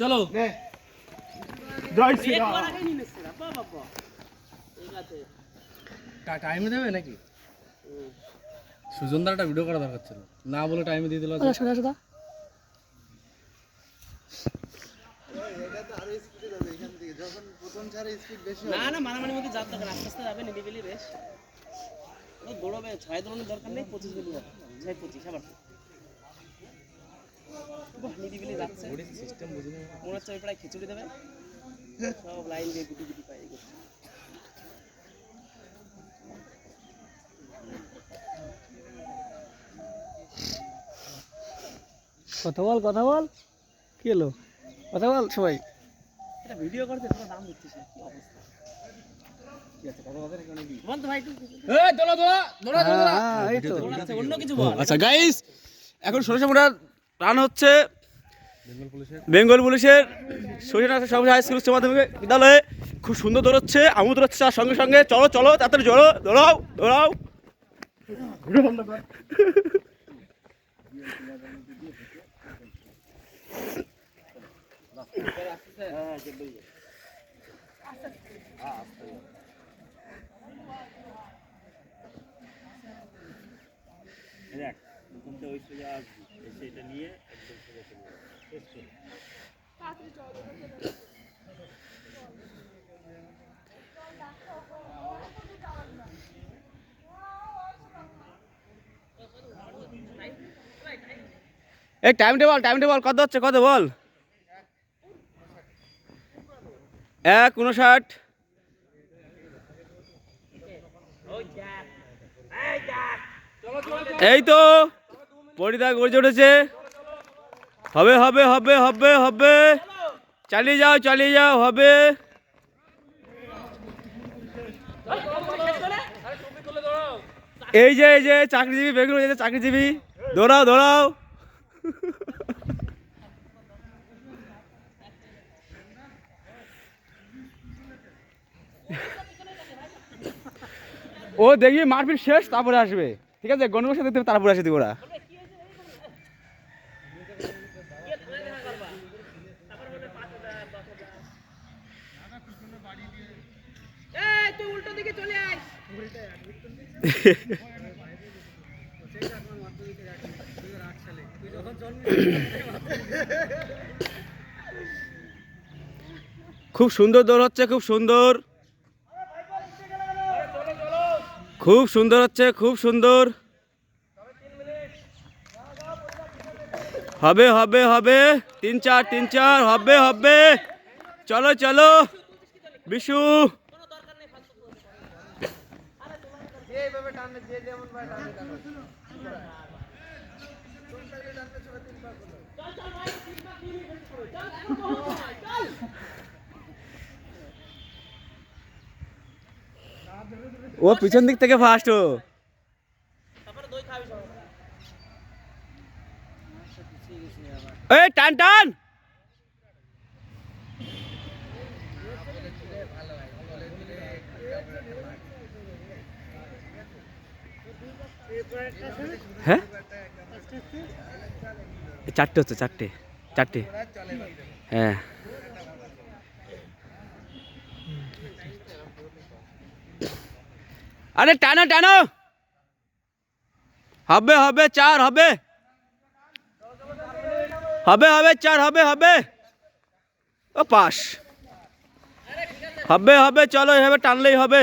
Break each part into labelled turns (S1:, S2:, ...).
S1: চলো টাইমে দেবে নাকি? সুজনদারটা ভিডিও করা দরকার ছিল, না বলে টাইমে দিয়ে দিল।
S2: না না মারামারির মধ্যে যাত্রা করে আস্তে আস্তে যাবে নিরিবিলি বেশ। ওই বড় বে 6 ধরনের দরকার নেই, 25 মিলি হবে 6 25 আবার বাহ নিরিবিলি যাচ্ছে। বডি সিস্টেম বুঝিনি মনে হচ্ছে প্রায় খিচুড়ি দেবে সব লাইন দিয়ে গুটি গুটি পাই গেছে।
S1: কথা বল কি হলো? কথা বল সবাই।
S2: এটা ভিডিও করতে পুরো নাম দিচ্ছিস কি অবস্থা? কি আছে কথা বলতে কেন দি বল তো ভাই তুই
S1: এই দোলা
S2: এই তো অন্য কিছু বল।
S1: আচ্ছা গাইস, এখন 1600 মিটার রান হচ্ছে বেঙ্গল পুলিশের সরিষানাথ সরকারি হাই স্কুল উচ্চ মাধ্যমিক বিদ্যালয়ে। খুব সুন্দর দৌড়চ্ছে, আমু দৌড়চ্ছে তার সঙ্গে সঙ্গে। চলো চলো তাড়াতাড়ি জড়ো, দৌড়াও দৌড়াও। এই টাইম টেবল কত হচ্ছে, কত বল? 1:59। এই তো পরিদা গড়ে উঠেছে। হবে হবে হবে হবে হবে, চালিয়ে যাও হবে। এই যে চাকরিজীবী বেগুন চাকরিজীবী, দৌড়াও। ও দেখি মারপিট শেষ তারপরে আসবে, ঠিক আছে? গণবসে দেখতে তারপরে আসে দিব ওরা।
S2: তুই উল্টো দিকে চলে আয়।
S1: খুব সুন্দর দৌড় হচ্ছে, খুব সুন্দর হচ্ছে, খুব সুন্দর। হবে 3-4 হবে। চলো বিশু। ও পিছন দিক থেকে ফার্স্ট। এই টান হ্যাঁ, 4টে হচ্ছে, 4টে হ্যাঁ। আরে টানো হবে 4 হবে 4 হবে। ও পাস হবে চলো এভাবে টানলেই হবে।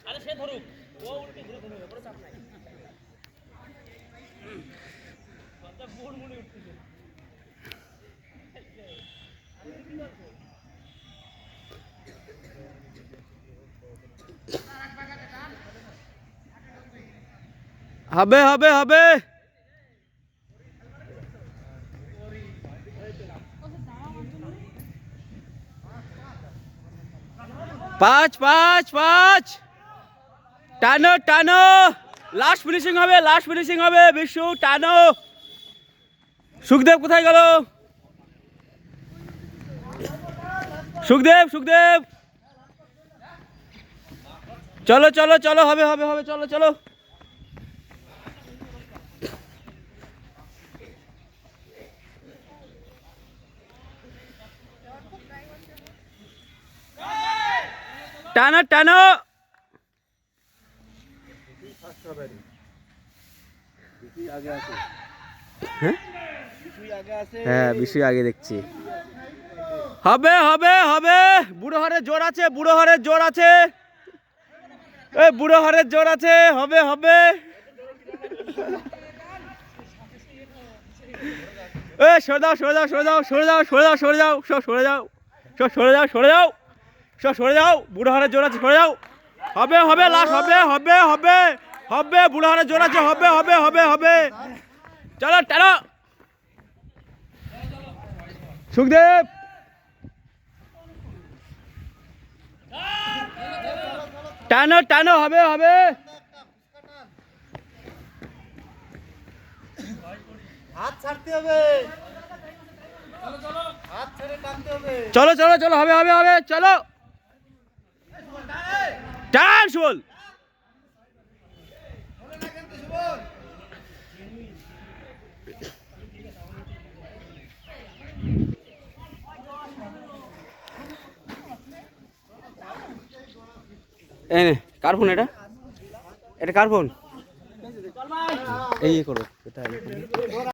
S2: আরে সে ধরুক, ও উল্টে ঘুরে ধরবে, বড় চাপ নাই। কথা ভুল মনে উঠতেছে।
S1: হবে 5 5 5 টানো টানো লাস্ট ফিনিশিং হবে বিশু টানো সুখদেব কোথায় গেল সুখদেব চলো চলো চলো হবে চলো চলো টানো টানো হ্যাঁ বিশুই আগে দেখছি হবে বুড়ো হারের জোর আছে বুড়ো হারের জোর আছে হবে সরে যাও বুড়ো হারের জোর আছে সরে যাও হবে লাস্ট হবে বুড়ো হারের জোর আছে হবে চলো টানো সুখদেব টানো হবে
S3: হাত ছাড়তে হবে, হাত ছেড়ে টানতে হবে।
S1: চলো হবে চলো টান শুল কার ফোন এটা কার ফোন এই করো এটা